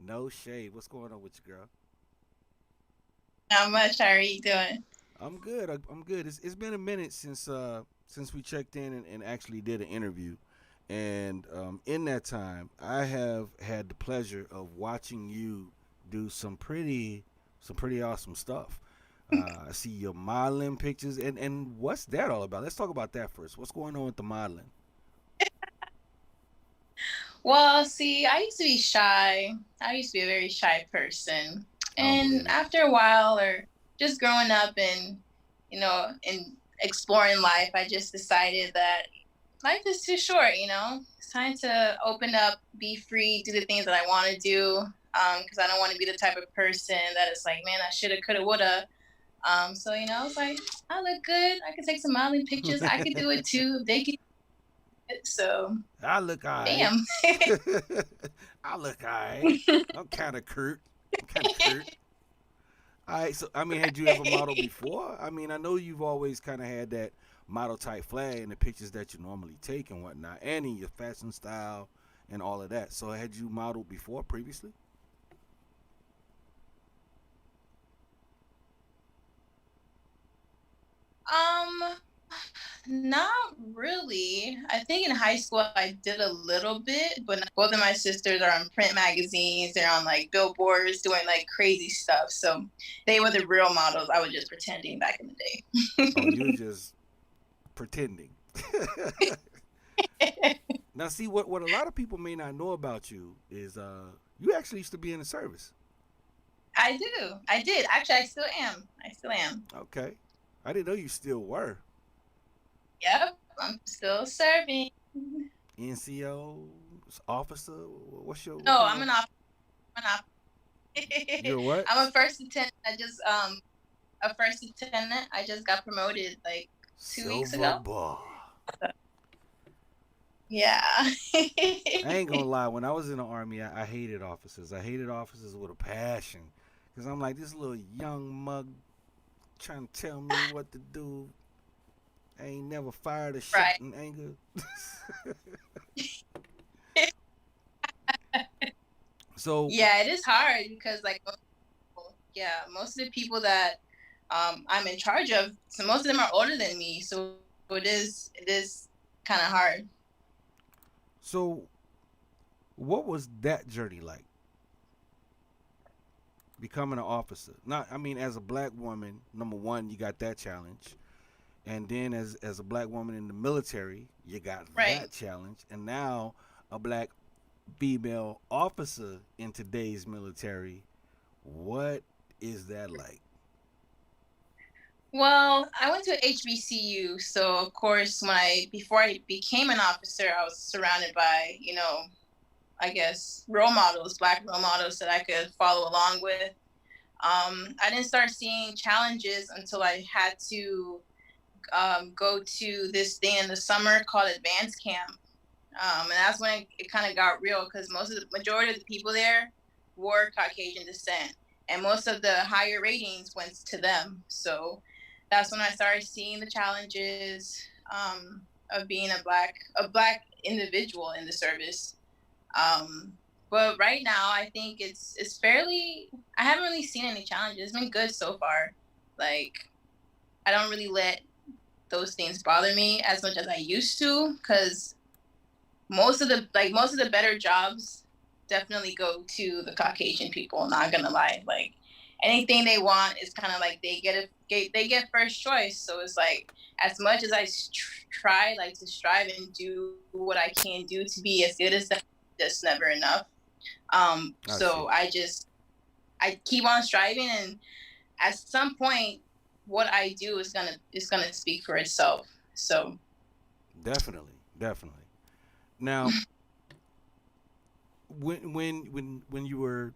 No shade. What's going on with you, girl? Not much. How are you doing? I'm good. I'm good. It's been a minute since we checked in and actually did an interview, and in that time, I have had the pleasure of watching you do some pretty awesome stuff. I see your modeling pictures, and what's that all about? Let's talk about that first. What's going on with the modeling? Well, see, I used to be shy. I used to be a very shy person. I don't And believe it. after a while, or just growing up and exploring life, I just decided that life is too short. It's time to open up, be free, do the things that I want to do. Because I don't want to be the type of person that is like, man, I shoulda, coulda, woulda. I was like, I look good. I could take some modeling pictures. I could do it too. They could do it. So, I look alright. bam. I look alright. I'm kind of curt. I'm kind of curt. All right. So, I mean, had you ever modeled Right. before? I mean, I know you've always kind of had that model type flag in the pictures that you normally take and whatnot, and in your fashion style and all of that. So, had you modeled before previously? Um, Not really. I think in high school I did a little bit, but both of my sisters are on print magazines. They're on like billboards doing like crazy stuff. So they were the real models. I was just pretending back in Oh, you were the just pretending. day. Now, see what a lot of people may not know about you is you actually used to be in the service. I do. I did. Actually, I still am. I still am. Okay, I didn't know you still were Yep. I'm still serving. NCO officer. What's your what No, kind I'm of an off. I'm an off. you're what? I'm a first lieutenant. A first lieutenant. I just got promoted like 2 weeks Silver ago. bar. Yeah. I ain't gonna lie. When I was in the army, I hated officers. I hated officers with a passion, cause I'm like this little young mug trying to tell me what to do. I ain't never fired a shot Right. in anger. So Yeah, it is hard because like most of the people that I'm in charge of, so most of them are older than me, so it is kind of hard. so what was that journey like? Becoming an officer. Not I mean as a black woman, number one, you got that challenge. And then as a black woman in the military, you got Right. that challenge. And now a black female officer in today's military, what is that like? Well, I went to HBCU, so of course when I before I became an officer, I was surrounded by, I guess role models, black role models that I could follow along with. I didn't start seeing challenges until I had to go to this thing in the summer called advanced camp. And that's when it kind of got real because most of the majority of the people there were Caucasian descent, and most of the higher ratings went to them. So that's when I started seeing the challenges of being a black individual in the service. But right now, I think it's fairly. I haven't really seen any challenges. It's been good so far. Like I don't really let those things bother me as much as I used to because most of the better jobs definitely go to the Caucasian people. Not gonna lie, like anything they want is kind of like they get first choice. So it's like as much as I try like to strive and do what I can do to be as good as them, just never enough. I So see. I keep on striving, and at some point, what I do is gonna speak for itself. So Definitely. Definitely. Now, when you were,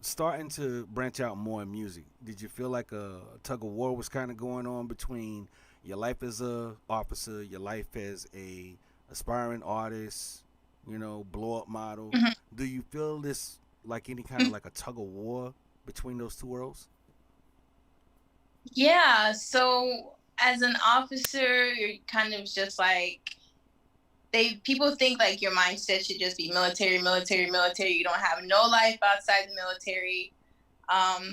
starting to branch out more in music, did you feel like a tug of war was kind of going on between your life as a officer, your life as a aspiring artist, blow up model? Do you feel this like any kind of like a tug of war between those two worlds? yeah, so as an officer, you're kind of just like people think like your mindset should just be military, military, military. You don't have no life outside the military.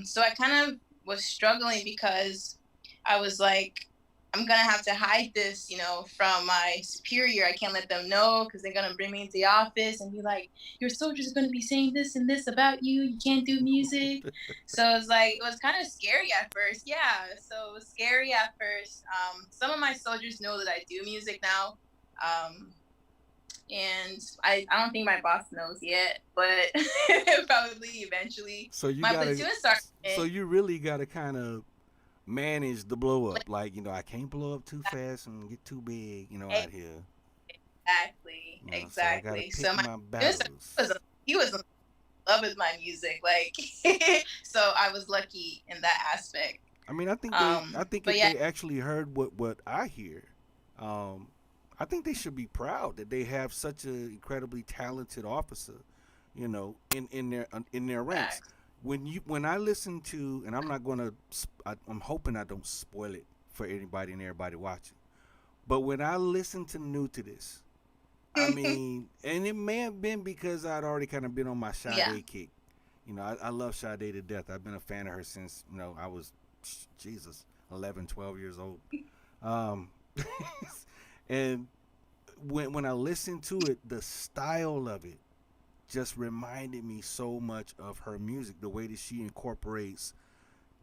So I kind of was struggling because I was like, I'm gonna have to hide this, from my superior. I can't let them know because they're gonna bring me into the office and be like, your soldier's gonna be saying this and this about you. You can't do music. So it was like, it was kind of scary at first. Yeah. So it was scary at first. Some of my soldiers know that I do music now. Um, and I don't think my boss knows yet, but probably eventually. So you My gotta, platoon so sergeant, you really gotta kind of manage the blow up. Like, I can't blow up too fast and get too big, out here. exactly, So I gotta exactly. pick So my my platoon sergeant battles. he was in love with my music, like so I was lucky in that aspect. I mean, I think But if yeah, they actually heard what I hear, um, I think they should be proud that they have such an incredibly talented officer, in their ranks. facts. When I listen to, and I'm not gonna, I'm hoping I don't spoil it for anybody and everybody watching. But when I listen to New to This, I mean, and it may have been because I'd already kind of been on my Yeah, Sade kick. I love Sade to death. I've been a fan of her since, I was, Jesus, 11, 12 years old. Um, and when I listened to it, the style of it just reminded me so much of her music. The way that she incorporates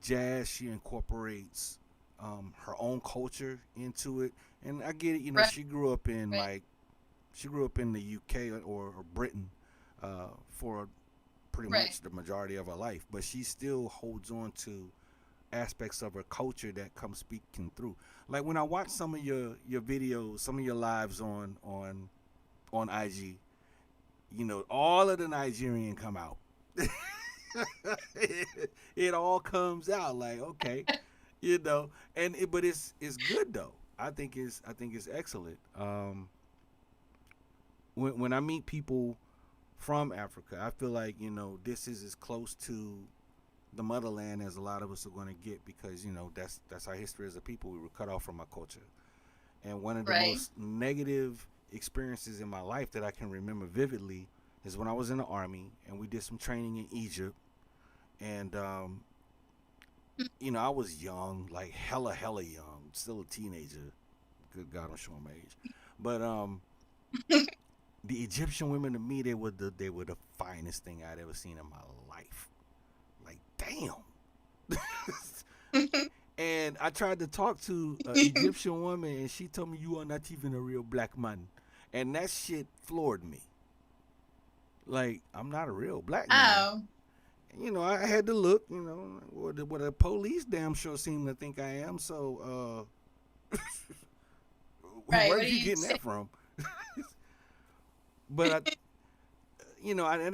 jazz, she incorporates her own culture into it. And I get it, right, she grew up in right, she grew up in the UK or Britain for pretty right. much the majority of her life, but she still holds on to aspects of her culture that come speaking through. Like when I watch some of your videos, some of your lives on IG, all of the Nigerian come out. it all comes out like okay, but it's good though. I think it's excellent. When I meet people from Africa, I feel like this is as close to the motherland as a lot of us are going to get because that's our history as a people. We were cut off from our culture, and one of the Right. most negative experiences in my life that I can remember vividly is when I was in the army and we did some training in Egypt, and I was young, like hella young, still a teenager. Good God, I'm showing my age, but the Egyptian women to me they were the finest thing I'd ever seen in my life. Like damn. And I tried to talk to an Egyptian woman, and she told me you are not even a real black man, and that shit floored me. Like I'm not a real black man. Oh, I had to look. What the police damn sure seem to think I am. So, right. where What are do you you getting say? that from? But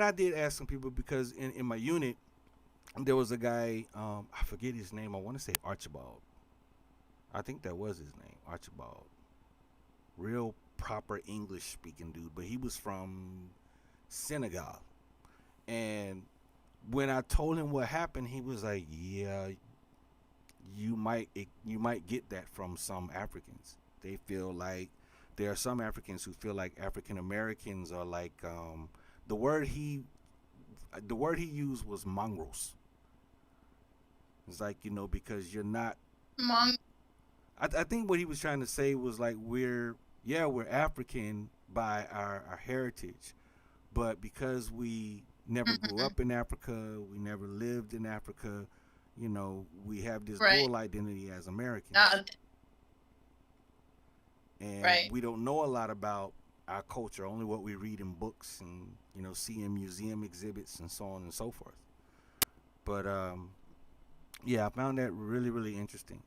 I did ask some people because in my unit there was a guy. I forget his name. I want to say Archibald. I think that was his name, Archibald. Real proper English speaking dude, but he was from Senegal. And when I told him what happened, he was like, "Yeah, you might get that from some Africans. They feel like there are some Africans who feel like African Americans are like the word he the word he used was mongrels. It's like because you're not. Mom. I think what he was trying to say was like we're African by our heritage, but because we never grew Mhm. up in Africa, we never lived in Africa, we have this Right. dual identity as Americans, Uh, and right. we don't know a lot about our culture, only what we read in books and see in museum exhibits and so on and so forth. But yeah, I found that really really interesting.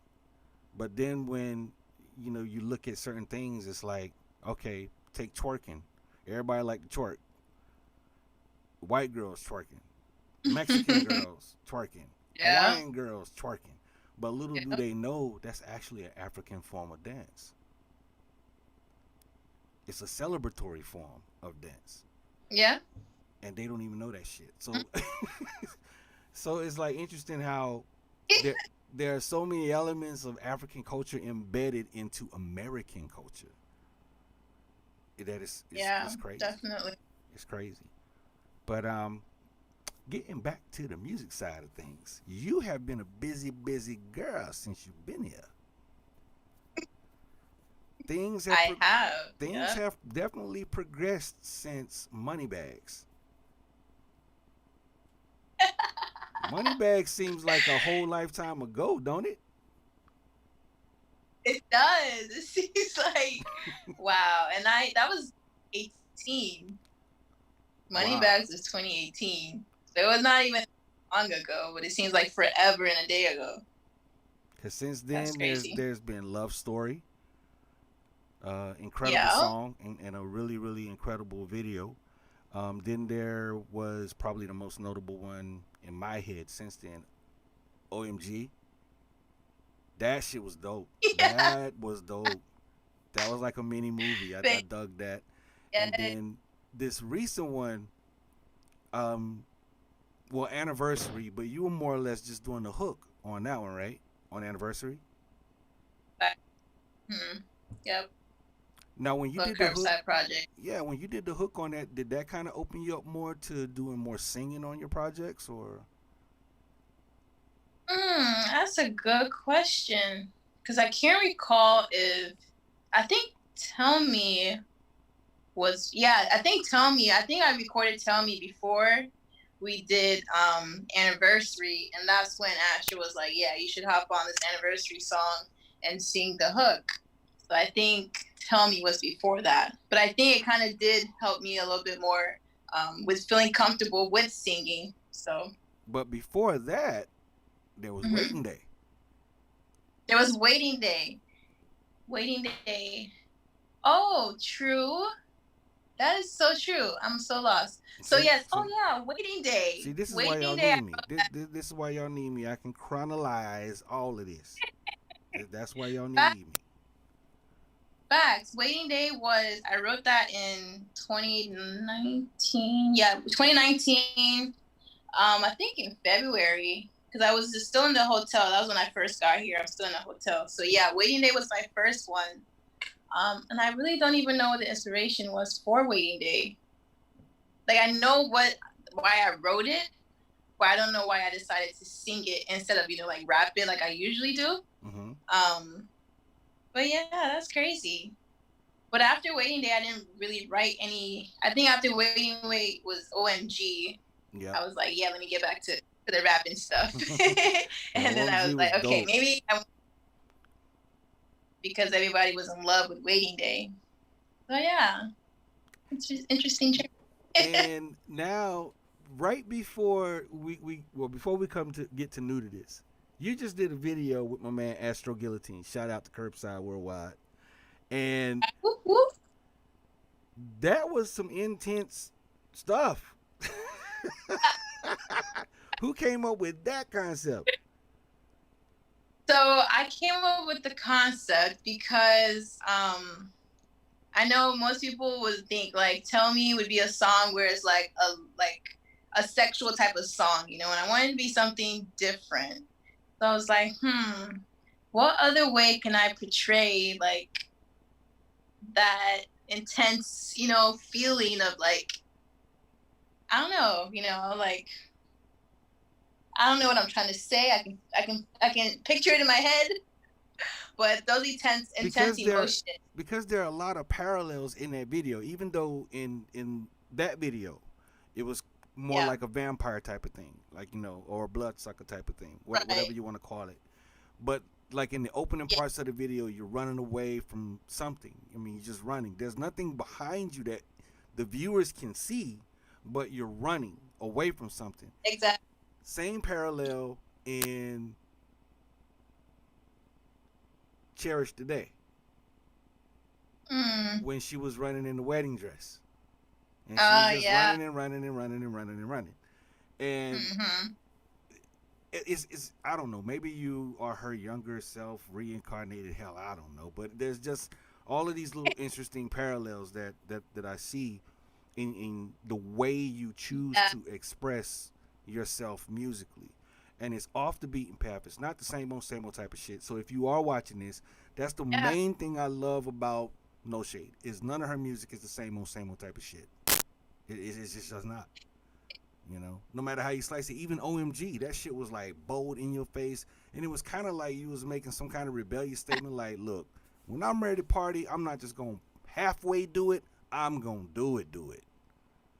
But then when you look at certain things, it's like okay, take twerking. Everybody like to twerk. White girls twerking, Mexican girls twerking, Yeah. Hawaiian girls twerking. But little do Yeah. they know that's actually an African form of dance. It's a celebratory form of dance, Yeah. and they don't even know that shit. So, so it's like interesting how there there are so many elements of African culture embedded into American culture, That is Yeah, it's crazy. definitely. It's crazy. But getting back to the music side of things, you have been a busy girl since you've been here. Things have I have. things Yep. have definitely progressed since Moneybags. Moneybags seems like a whole lifetime ago, don't it? It does. It seems like wow. And I that was 18. Wow. Moneybags was 2018. So it was not even long ago, but it seems like forever and a day ago. Cause since That's then crazy. there's been Love Story, incredible Yeah. song and a really incredible video. Then there was probably the most notable one in my head since then, OMG. That shit was dope. Yeah. That was dope. That was like a mini movie. I Thank- dug that. And yeah. then this recent one, um, well, Anniversary, but you were more or less just doing the hook on that one, right? On Anniversary. Hmm. Yep. Now, when you Little did the hook, curbside project. yeah, when you did the hook on that, did that kind of open you up more to doing more singing on your projects, or? That's a good question. Because I can't recall if I think Tell Me was yeah, I think Tell Me, I think I recorded Tell Me before we did Anniversary, and that's when Asher was like, yeah, you should hop on this Anniversary song and sing the hook. So I think Tell Me was before that. But I think it kind of did help me a little bit more with feeling comfortable with singing. So But before that, there was mhm. Waiting Day. There was Waiting Day. Waiting Day. Oh, true. That is so true. I'm so lost. So See, yes. Oh see, yeah, Waiting Day. see. This is why y'all Waiting Day. need me. This is why y'all need me. I can chronologize all of this. That's why y'all Facts. need me. Facts. Waiting Day was I wrote that in 2019. Yeah, 2019. I think in February because I was just still in the hotel. That was when I first got here. I'm still in the hotel. So yeah, Waiting Day was my first one. And I really don't even know what the inspiration was for Waiting Day. Like I know why I wrote it, but I don't know why I decided to sing it instead of like rap it like I usually do. Mm-hmm. But yeah, that's crazy. But after Waiting Day, I didn't really write any. I think after Waiting Wait was OMG. Yep. I was like, yeah, let me get back to the rapping stuff. Yeah, And then I OMG was was like, okay, dope. maybe because everybody was in love with Waiting Day. So yeah, it's just interesting. And now, right before before we come to get to new to this, you just did a video with my man Astro Guillotine. Shout out to Curbside Worldwide, and Whoop, whoop. that was some intense stuff. Who came up with that concept? So I came up with the concept because I know most people would think like "Tell Me" would be a song where it's like a sexual type of song, and I wanted it to be something different. So I was like, what other way can I portray like that intense, feeling of like I don't know, like I don't know what I'm trying to say. I can picture it in my head, but those intense because there emotions. because there are a lot of parallels in that video. Even though in that video, it was more Yeah, like a vampire type of thing, like or a bloodsucker type of thing, whatever right. you want to call it. But like in the opening Yeah, parts of the video, you're running away from something. I mean, you're just running. There's nothing behind you that the viewers can see, but you're running away from something. exactly. Same parallel in Cherish the Day Mm. when she was running in the wedding dress. And she was just Yeah. running and running and running and running and running. And Hmm. it's I don't know, maybe you are her younger self reincarnated, hell, I don't know, but there's just all of these little interesting parallels that I see in the way you choose Yeah. to express yourself musically. And it's off the beaten path. It's not the same old type of shit. So if you are watching this, that's the Yeah. main thing I love about No shade. Is none of her music is the same old type of shit. It just does not. You know, no matter how you slice it, even OMG, that shit was like bold in your face, and it was kind of like you was making some kind of rebellious statement, like, look, when I'm ready to party, I'm not just gonna halfway do it. I'm gonna do it.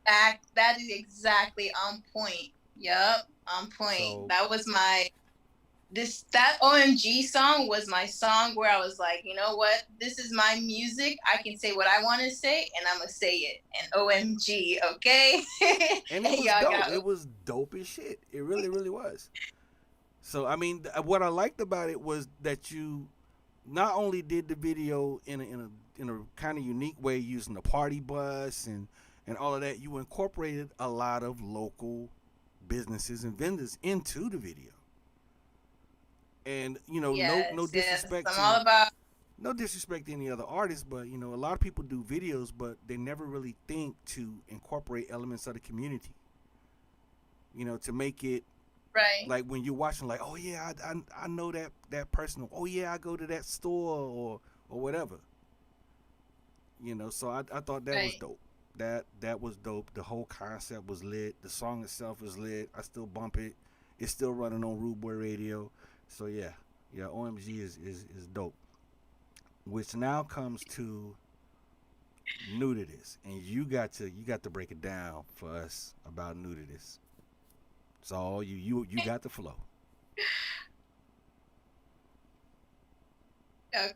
That is exactly on point. Yep, on point. So That was my that OMG song was my song where I was like, you know what? This is my music. I can say what I want to say, and I'm gonna say it. And OMG, okay? and it And was y'all dope. got It was dope as shit. It really was. So I mean, what I liked about it was that you not only did the video in a kind of unique way using the party bus and all of that, you incorporated a lot of local businesses and vendors into the video. And you know, no yes. disrespect I'm to all about no disrespect to any other artists, but you know, a lot of people do videos, but they never really think to incorporate elements of the community. You know, to make it right, like when you're watching, like, oh yeah, I know that person. Oh yeah, I go to that store or whatever. You know, so I thought that was right. dope. That was dope. The whole concept was lit. The song itself is lit. I still bump it. It's still running on Rude Boy Radio. So yeah, OMG is dope. Which now comes to New to This, and you got to break it down for us about New to This. So you got the flow. Uh,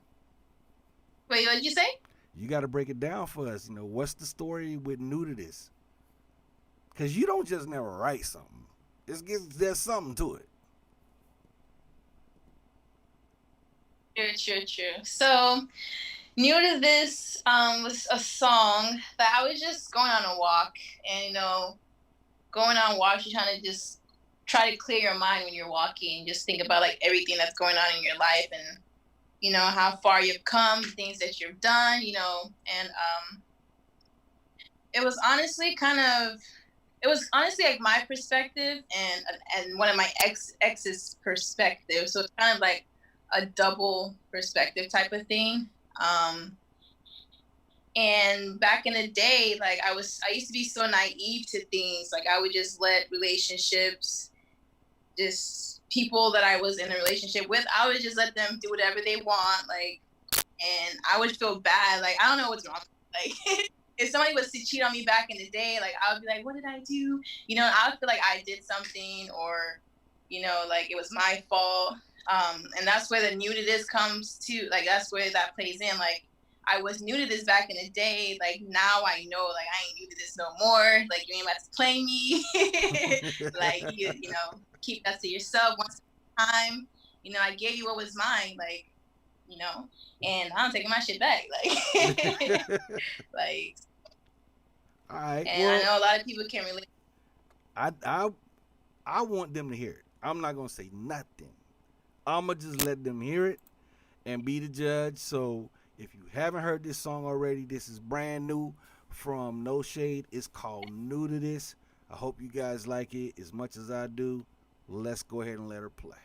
Wait, what did you say? You got to break it down for us. You know, what's the story with New to This? Because you don't just never write something. There's something to it. True. So, new to this was a song that I was just going on a walk, and going on walks, you're trying to just try to clear your mind when you're walking, just think about like everything that's going on in your life, and how far you've come, things that you've done, and it was honestly like my perspective and one of my ex's perspective, so it's kind of like a double perspective type of thing. And back in the day, like I used to be so naive to things. Like I would just let relationships, just people that I was in a relationship with, I would just let them do whatever they want. Like, and I would feel bad. Like, I don't know what's wrong. Like, if somebody was to cheat on me back in the day, like I would be like, what did I do? I would feel like I did something, or, like it was my fault. And that's where the new to this comes to. Like, that's where that plays in. Like, I was new to this back in the day. Like, now I know, like, I ain't new to this no more. Like, you ain't about to play me. Like, keep that to yourself once at a time. I gave you what was mine. Like, and I'm taking my shit back. Like, like, All right. and I Well, know a lot of people can relate. I I I want them to hear it. I'm not gonna say nothing. I'ma just let them hear it and be the judge. So if you haven't heard this song already, this is brand new from No Shade. It's called New to This. I hope you guys like it as much as I do. Let's go ahead and let her play.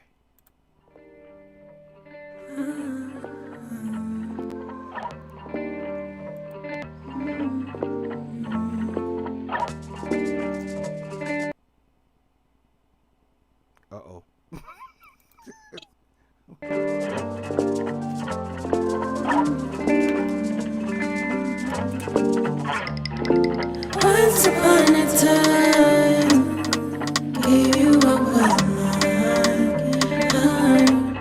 Uh oh. Once upon a time, gave you what was mine.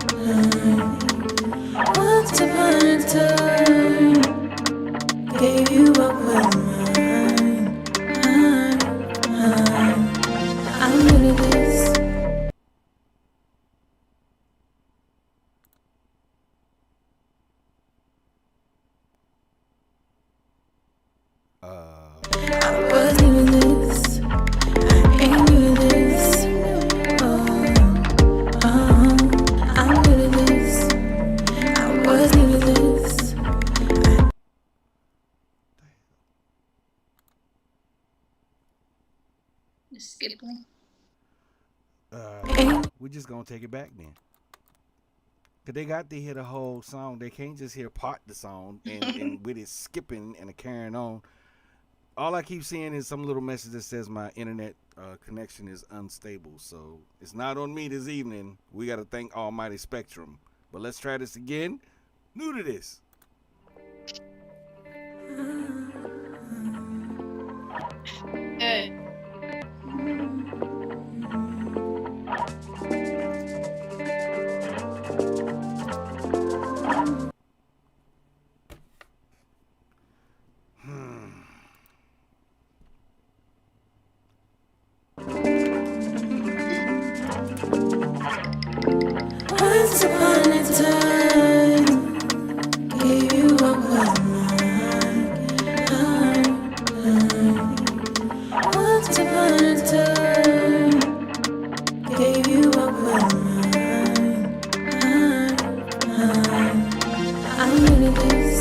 Once upon a time, gave you what was mine. I'm new to this. I was new to this. I ain't new to this. I'm new to this. I was new to this. Just skipping. We're just gonna take it back then. Cause they got to hear the whole song. They can't just hear part the song and with it skipping and it carrying on. All I keep seeing is some little message that says my internet connection is unstable. So it's not on me this evening. We got to thank Almighty Spectrum. But let's try this again. New to this. Good. Once upon a time, gave you what was mine. Once upon a time, gave you what was mine. I'm new to this.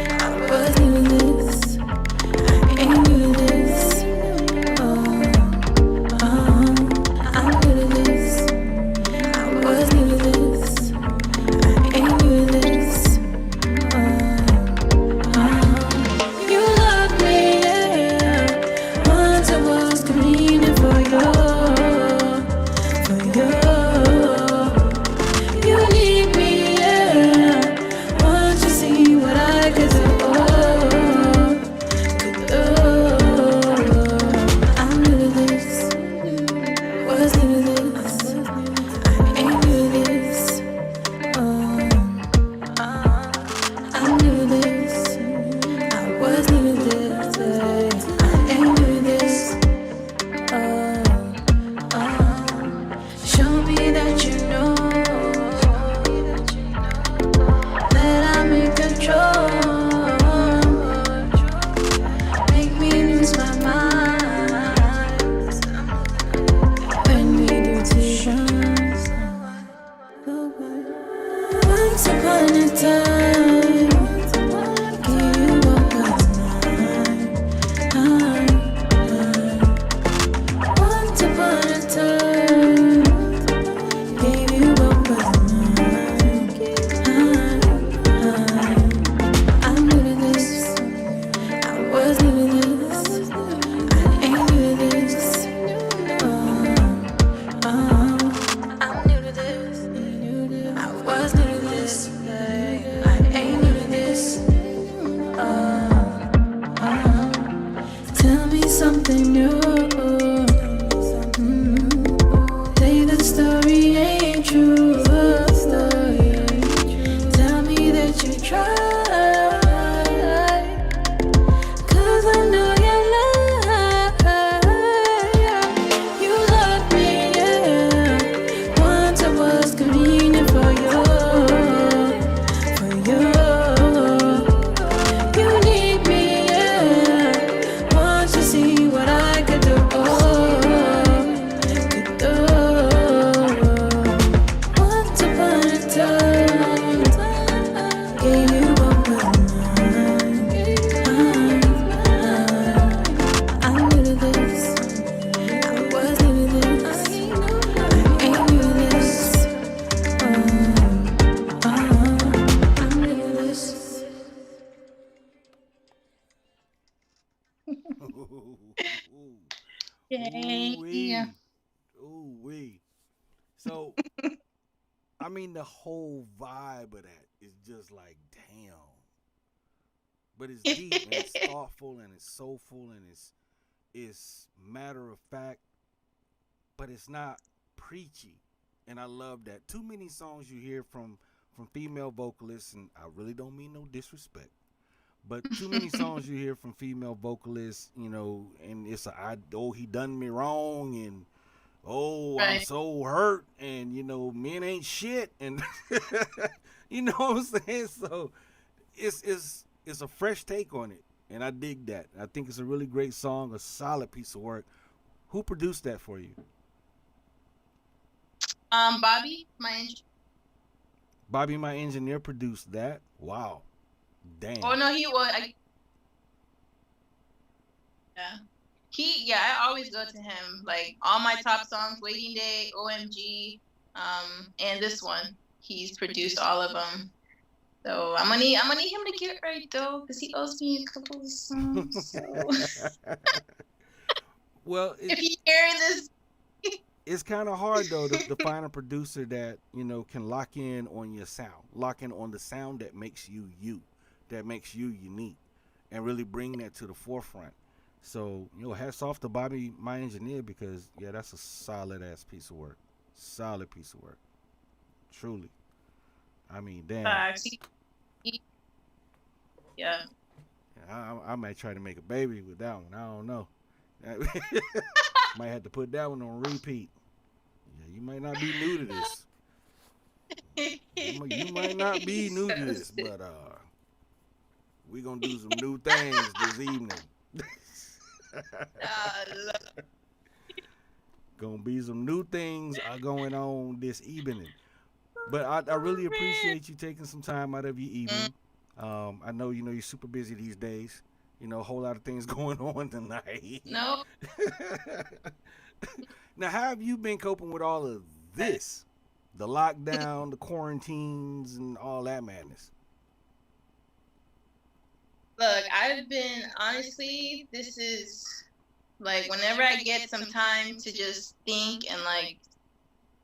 I was new to this. I ain't new to this. I'm new to this. I was new to this. I ain't new to this. You loved me, yeah. Once I was screaming for you. You need me, yeah. Once you see what I could do, I'm new to this. Was new to this. I ain't new to this. I'm new to this. I was new to this. I ain't new to this. Show me that you know that I'm in control. Make me lose my mind when we do things. Once upon a time, gave you what was mine. Once upon a time, gave you what was mine. I'm new to this. I was new to this. I ain't new to this. I'm new to this. I was new to this. I ain't new to this. Tell me something new. Say the story ain't true. Tell me that you tried. 'Cause I know you lie. You loved me, yeah. Once I was screaming for you. You need me, yeah. Once you see what I could do, Once upon a time, gave you what was mine. I'm new to this. I was new to this. I ain't new to this. I'm new to this. Yeah. Ooh wee. So I mean the whole vibe of that is just like damn. But it's deep and it's thoughtful and it's soulful and it's matter of fact, but it's not preachy. And I love that. Too many songs you hear from female vocalists, and I really don't mean no disrespect. But too many songs you hear from female vocalists, you know, and it's he done me wrong, and I'm Right. so hurt, and you know, men ain't shit, and you know what I'm saying. So it's a fresh take on it, and I dig that. I think it's a really great song, a solid piece of work. Who produced that for you? Bobby, my engineer. Bobby, my engineer, produced that. Wow, damn. Oh no, he was. Yeah. I always go to him. Like all my top songs, Waiting Day, OMG, and this one. He's produced all of them. So I'm gonna need him to get right though, because he owes me a couple of songs. So Well, if you hear this, it's kind of hard though to find a producer that can lock in on your sound, lock in on the sound that makes you you, that makes you unique, and really bring that to the forefront. So hats off to Bobby, my engineer, because yeah, that's a solid ass piece of work, solid piece of work, truly. I mean, damn. Yeah. I might try to make a baby with that one. I don't know. Might have to put that one on repeat. Yeah, you might not be new to this. You might not be new to this, but we gonna do some new things this evening. Gonna be some new things going on this evening. But I really appreciate you taking some time out of your evening. I know you're super busy these days. A whole lot of things going on tonight. No. Now, how have you been coping with all of this? The lockdown, the quarantines, and all that madness. Look, I've been, honestly, this is like whenever I get some time to just think and like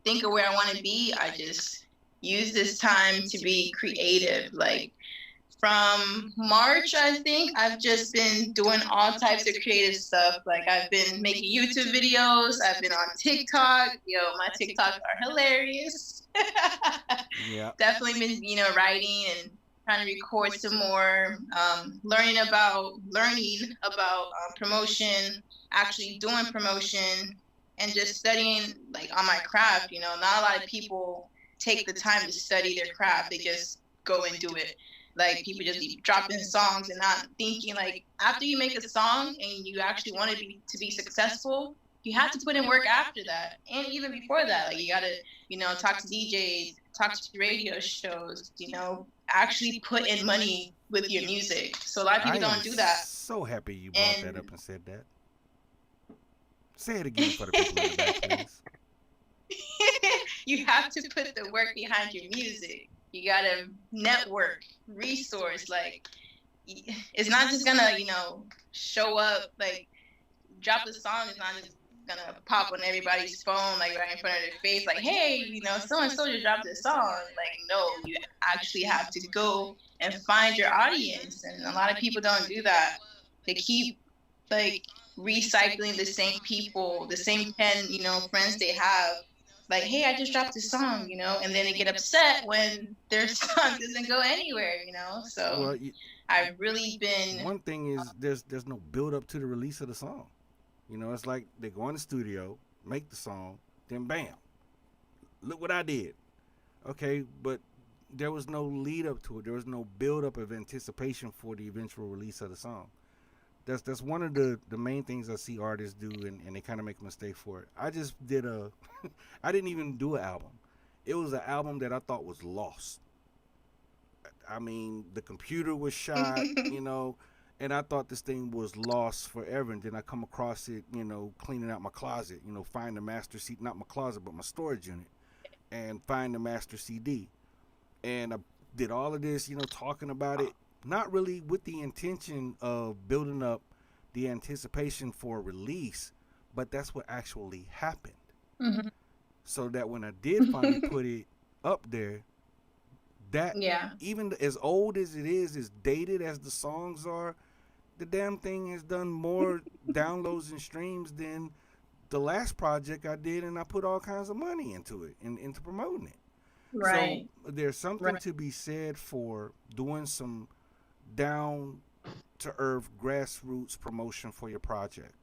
think of where I want to be, I just use this time to be creative. Like from March, I think I've just been doing all types of creative stuff. Like I've been making YouTube videos. I've been on TikTok. Yo, my TikToks are hilarious. Yeah. Definitely been, writing and trying to record some more, learning about promotion, actually doing promotion, and just studying like on my craft. Not a lot of people take the time to study their craft. They just go and do it. Like people just be dropping songs and not thinking. Like after you make a song and you actually want it to be successful, you have to put in work after that, and even before that. Like you gotta, talk to DJs, talk to radio shows. Actually put in money with your music. So a lot of people don't do that. So happy you brought that up and said that. Say it again for the people in the back, please. You have to put the work behind your music. You gotta network, resource. Like it's not just gonna, show up. Like drop a song is not just gonna pop on everybody's phone, like right in front of their face. Like, hey, so and so just dropped this song. Like, no, you actually have to go and find your audience, and a lot of people don't do that. They keep like recycling the same people, the same 10, friends they have. Like, hey, I just dropped this song, and then they get upset when their song doesn't go anywhere, So well, I've really been. One thing is there's no build up to the release of the song. It's like they go in the studio, make the song, then bam, look what I did. Okay, but there was no lead up to it. There was no build up of anticipation for the eventual release of the song. That's one of the main things I see artists do, and they kind of make a mistake for it. I just did I didn't even do an album. It was an album that I thought was lost. I mean, the computer was shot, and I thought this thing was lost forever. And then I come across it, cleaning out my closet, find the master CD, not my closet, but my storage unit, and find the master CD. And I did all of this, talking about it, not really with the intention of building up the anticipation for release, but that's what actually happened. Mm-hmm. So that when I did finally put it up there, that even as old as it is, as dated as the songs are, the damn thing has done more downloads and streams than the last project I did, and I put all kinds of money into it and into promoting it. Right. So there's something to be said for doing some down to earth grassroots promotion for your project.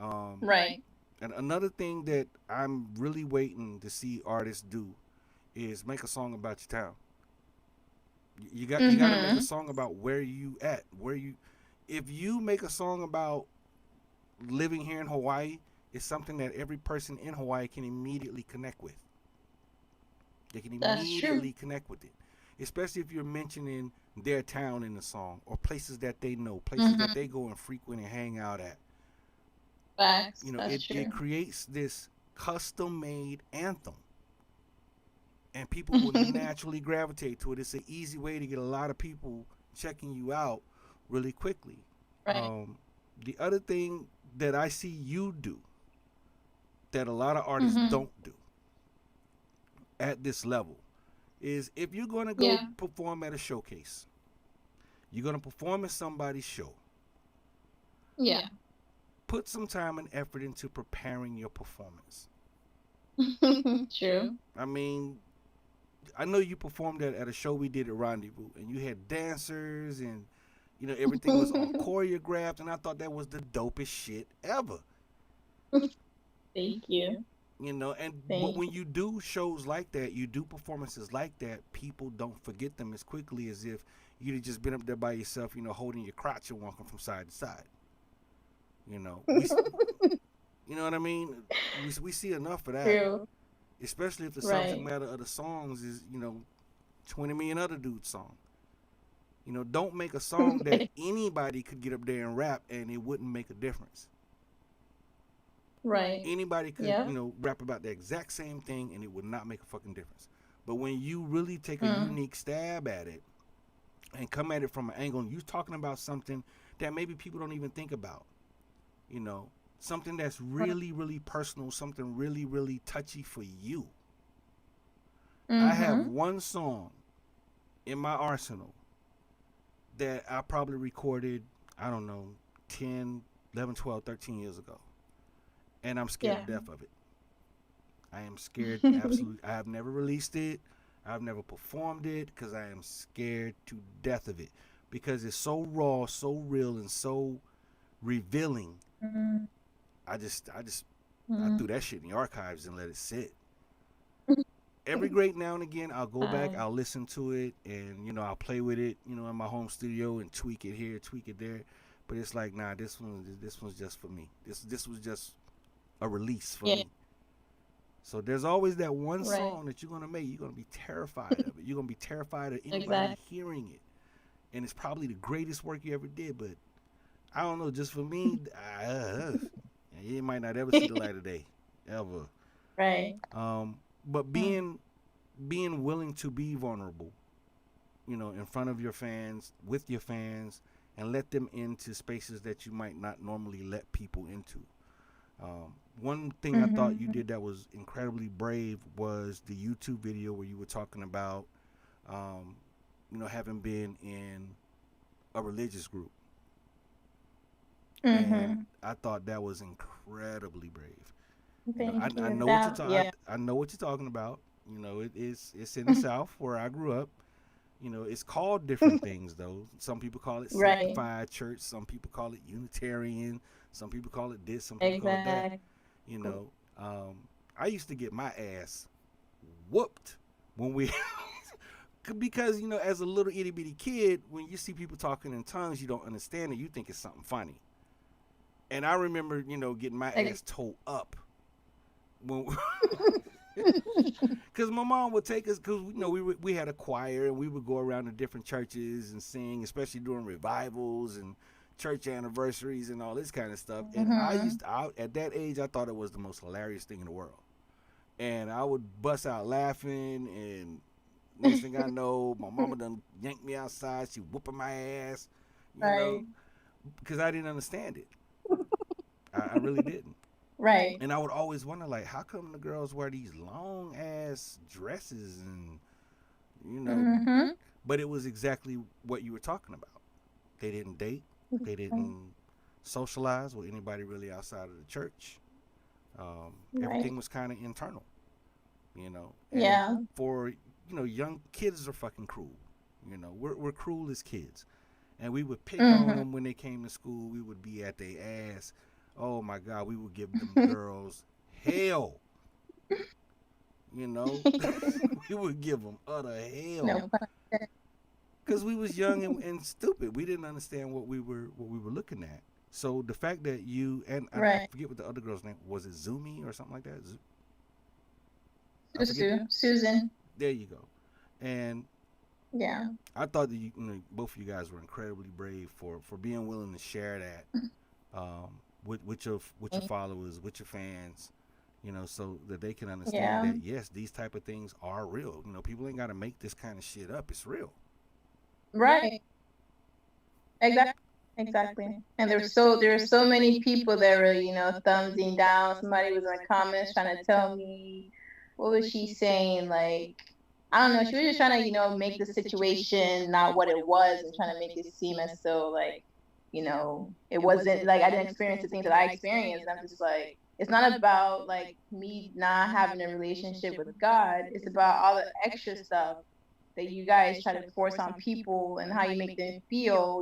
Right. And another thing that I'm really waiting to see artists do is make a song about your town. You got to make a song about where you at, if you make a song about living here in Hawaii, it's something that every person in Hawaii can immediately connect with. They can immediately connect with it, especially if you're mentioning their town in the song or places that they know, places that they go and frequent and hang out at. Facts. It creates this custom-made anthem. and people will naturally gravitate to it. It's an easy way to get a lot of people checking you out really quickly. Right. The other thing that I see you do that a lot of artists Mm-hmm. don't do at this level is if you're going to go Yeah. perform at a showcase, you're going to perform at somebody's show, Yeah. put some time and effort into preparing your performance. True. I mean, I know you performed at a show we did at Rendezvous, and you had dancers, and everything was all choreographed, and I thought that was the dopest shit ever. Thank you. But Thank when you do shows like that, you do performances like that, people don't forget them as quickly as if you'd have just been up there by yourself, holding your crotch and walking from side to side. You know, you know what I mean? We see enough of that, True. especially if the Right. subject matter of the songs is 20 million other dudes' song. Don't make a song that anybody could get up there and rap and it wouldn't make a difference. Right. Anybody could, Yeah. rap about the exact same thing and it would not make a fucking difference. But when you really take a unique stab at it and come at it from an angle, and you're talking about something that maybe people don't even think about, something that's really, really personal, something really, really touchy for you. I have one song in my arsenal that I probably recorded, I don't know, 10, 11, 12, 13 years ago. And I'm scared to death of it. I am scared absolutely. I have never released it. I've never performed it because I am scared to death of it. Because it's so raw, so real, and so revealing. I threw that shit in the archives and let it sit. Every great now and again, I'll go back, I'll listen to it, and I'll play with it, in my home studio and tweak it here, tweak it there. But it's like, nah, this one's just for me. This was just a release for me. So there's always that one song that you're gonna make. You're gonna be terrified of it. You're gonna be terrified of anybody hearing it, and it's probably the greatest work you ever did. But I don't know, just for me, it might not ever see the light of day, ever. Right. But being willing to be vulnerable, in front of your fans, with your fans, and let them into spaces that you might not normally let people into. One thing I thought you did that was incredibly brave was the YouTube video where you were talking about, having been in a religious group. And I thought that was incredibly brave. I know what you're talking. I know what you're talking about. It's in the South where I grew up. It's called different things though. Some people call it sanctified church. Some people call it Unitarian. Some people call it this. Some people call it that. I used to get my ass whooped when we because as a little itty bitty kid, when you see people talking in tongues, you don't understand it. You think it's something funny. And I remember, getting my ass towed up when because my mom would take us because we had a choir and we would go around to different churches and sing, especially during revivals and church anniversaries and all this kind of stuff. And at that age, I thought it was the most hilarious thing in the world. And I would bust out laughing, and next thing I know, my mama done yanked me outside. She whooping my ass, because I didn't understand it. I really didn't. Right. And I would always wonder, like, how come the girls wear these long ass dresses and but it was exactly what you were talking about. They didn't date. They didn't socialize with anybody really outside of the church. Everything was kind of internal, And for young kids are fucking cruel. We're cruel as kids, and we would pick on them when they came to school. We would be at their ass. Oh my God, we would give them girls hell. We would give them utter hell. Because we was young and stupid. We didn't understand what we were looking at. So the fact that you and I forget what the other girl's name was, it Zumi or something like that? Susan. There you go. And I thought that both of you guys were incredibly brave for being willing to share that with your followers, with your fans, so that they can understand Yeah. that yes, these type of things are real. People ain't got to make this kind of shit up. It's real. Right. Exactly. Exactly. And there's so many people that were, thumbsing down. Somebody was in the comments trying to tell me, what was she saying? Like, I don't know. She was just trying to, make the situation not what it was and trying to make it seem as though like, it wasn't like I didn't experience the things that I experienced. And I'm just like, it's not about like me not having a relationship with God. It's about all the extra stuff that you guys try to force on people and how you make them feel,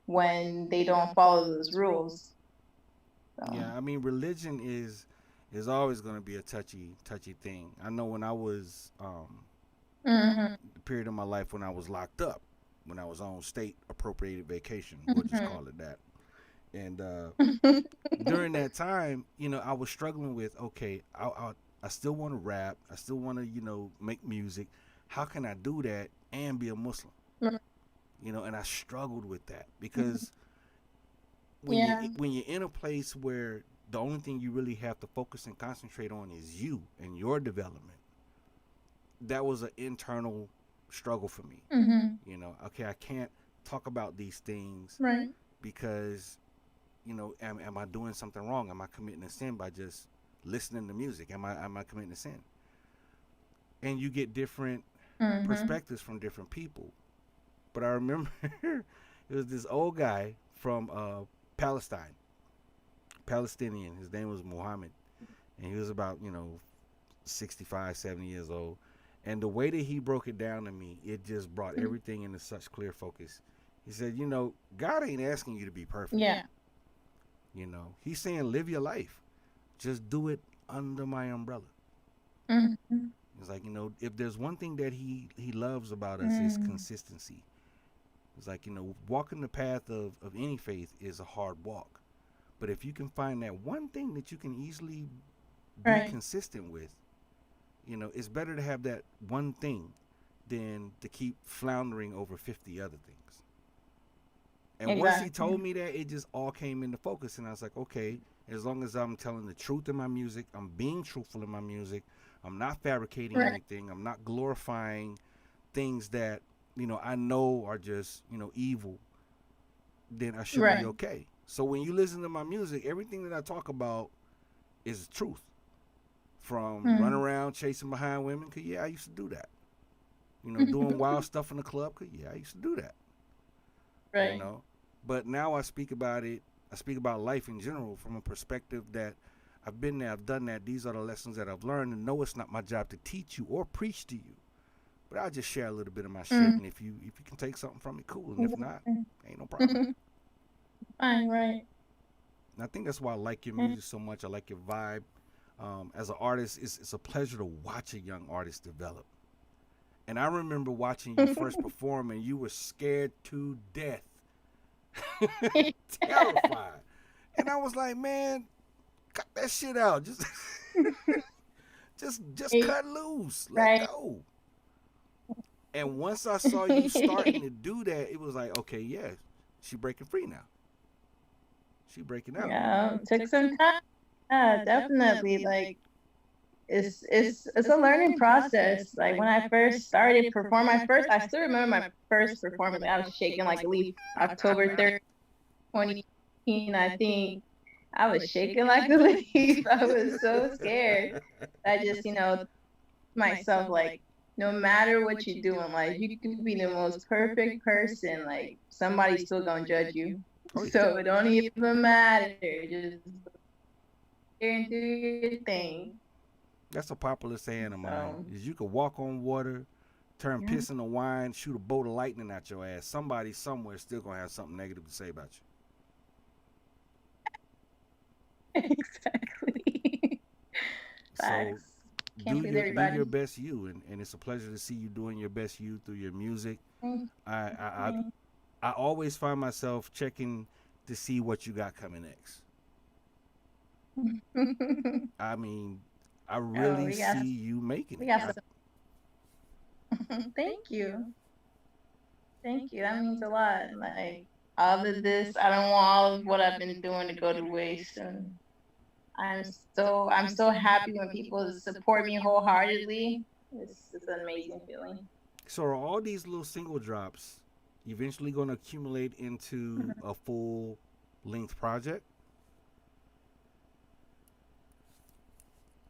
when they don't follow those rules. So. Yeah, I mean, religion is always going to be a touchy thing. I know when I was Mhm. the period of my life when I was locked up, when I was on state appropriated vacation, we'll just Mhm. call it that. And during that time, I was struggling with okay, I still want to rap, I still want to make music. How can I do that and be a Muslim? And I struggled with that because Yeah. when you're in a place where the only thing you really have to focus and concentrate on is you and your development, that was an internal struggle for me. Mhm. Okay, I can't talk about these things Right. because am I doing something wrong? Am I committing a sin by just listening to music? Am I committing a sin? And you get different Mhm. perspectives from different people. But I remember it was this old guy from Palestine, Palestinian. His name was Muhammad, and he was about 65, 70 years old. And the way that he broke it down to me, it just brought everything into such clear focus. He said, God ain't asking you to be perfect. Yeah. He's saying live your life. Just do it under my umbrella. Mhm. It's like, if there's one thing that he loves about us is Mhm. consistency. It's like, walking the path of any faith is a hard walk. But if you can find that one thing that you can easily be Right. consistent with, it's better to have that one thing than to keep floundering over 50 other things. And once he Exactly. told me that, it just all came into focus. And I was like, okay, as long as I'm telling the truth in my music, I'm being truthful in my music, I'm not fabricating Right. anything, I'm not glorifying things that, I know are just, evil, then I should be Right. okay. So when you listen to my music, everything that I talk about is the truth. From running Mhm. around chasing behind women, cause yeah, I used to do that. Doing wild stuff in the club, cause yeah, I used to do that. You Right. know, but now I speak about it. I speak about life in general from a perspective that I've been there, I've done that. These are the lessons that I've learned, and no, it's not my job to teach you or preach to you. But I'll just share a little bit of my shit, Mhm. and if you can take something from it, cool. And if not, ain't no problem. Mhm. Fine. Right. And I think that's why I like your music so much. I like your vibe. As an artist, it's a pleasure to watch a young artist develop. And I remember watching you first perform, and you were scared to death, terrified. And I was like, man, cut that shit out. Just, just cut loose. Let Right. go. And once I saw you starting to do that, it was like, okay, yeah, she breaking free now. She breaking out. Yeah. Took some time. Yeah, definitely. Like it's a learning process. Like when I first started performing, I still remember my first performance. Like, I was shaking like a leaf. October 3rd, 2018. I think I was shaking like a leaf. I was so scared. I just, myself like, no matter what you're doing, like you could be the most perfect person, like somebody's still gonna judge you. Oh yeah. So it don't even matter. Just go and do your thing. That's a popular saying of mine. So Is you could walk on water, turn yeah. piss into wine, shoot a bolt of lightning at your ass. Somebody somewhere still gonna have something negative to say about you. Exactly. So Facts. do Can't please your everybody. best you, and it's a pleasure to see you doing your best you through your music. Thank I I I, you. I always find myself checking to see what you got coming next. I mean, I Oh, really see you making we it. got some. Thank you. Thank you. That means a lot. Like all of this, I don't want all of what I've been doing to go to waste. And I'm so happy when people support me wholeheartedly. It's an amazing feeling. So are all these little single drops eventually going to accumulate into a full length project?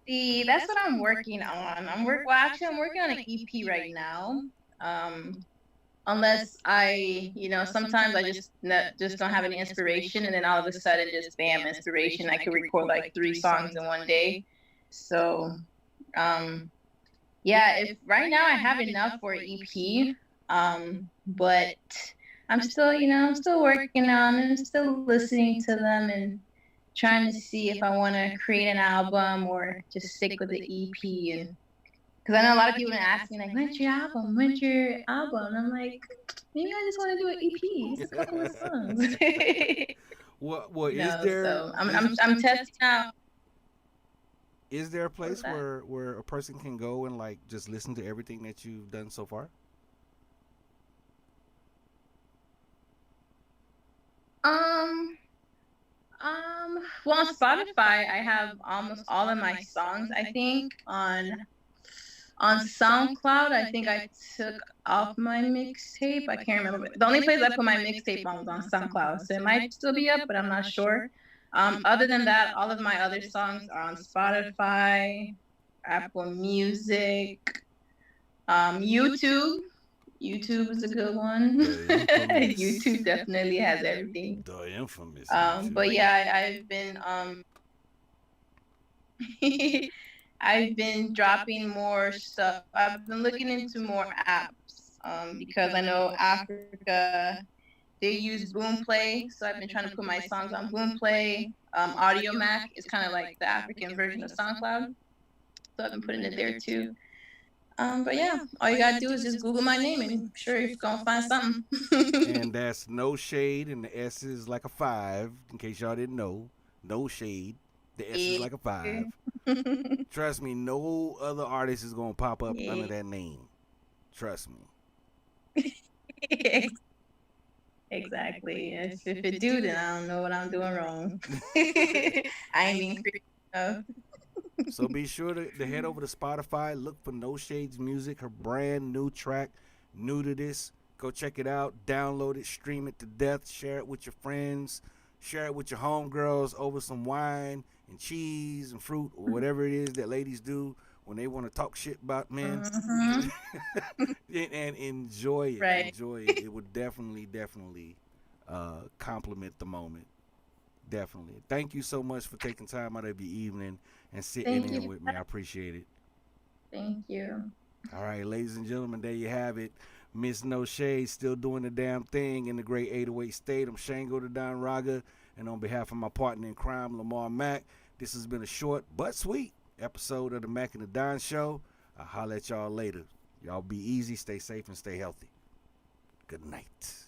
See, that's what I'm working on. I'm working on an EP right now. Um, unless sometimes I just don't have any inspiration, and then all of a sudden, just bam, inspiration. I could record like 3 songs in one day. So, um, yeah, if right now I have enough for an EP, but I'm still working on it. I'm still listening to them and trying to see if I want to create an album or just stick with the EP. And because I know a lot of people ask me like, "When's your album? When's your album?" And I'm like, maybe I just want to do an EP, just a couple of songs. Well, is No, there so I'm testing out. is there a What's place that? where a person can go and like just listen to everything that you've done so far? Um, well, on Spotify, I have almost all of my songs. I think on SoundCloud, I think I took off my mixtape. I can't remember. But the only place I put my mixtape on was on SoundCloud, so it might still be up, but I'm not sure. Other than that, all of my other songs are on Spotify, Apple Music, YouTube. YouTube is a good one. YouTube definitely has everything. The infamous But yeah, I've been I've been dropping more stuff. I've been looking into more apps because I know Africa they use Boomplay, so I've been trying to put my songs on Boomplay. Audio Mac is kind of like the African version of SoundCloud, so I've been putting it there too. But yeah, all you gotta do is just Google my name, and I'm sure you're gonna find something. And that's no shade, and the S is like a 5. In case y'all didn't know, no shade. The S is like a 5. Trust me, no other artist is gonna pop up under that name. Trust me. Exactly. If it do, then I don't know what I'm doing wrong. I ain't being creative enough. So be sure to head over to Spotify, look for No Shades Music, her brand new track, new to this. Go check it out, download it, stream it to death, share it with your friends, share it with your homegirls over some wine and cheese and fruit or whatever it is that ladies do when they want to talk shit about men. And enjoy it. Right. Enjoy it. It would definitely compliment the moment. Definitely. Thank you so much for taking time out of your evening and sitting Thank in you. with me. I appreciate it. Thank you. All right, ladies and gentlemen, there you have it. Miss No Shade still doing the damn thing in the great 808 state. I'm Shango the Don Raga, and on behalf of my partner in crime, Lamar Mack, this has been a short but sweet episode of the Mac and the Don Show. I'll holler at y'all later. Y'all be easy, stay safe, and stay healthy. Good night.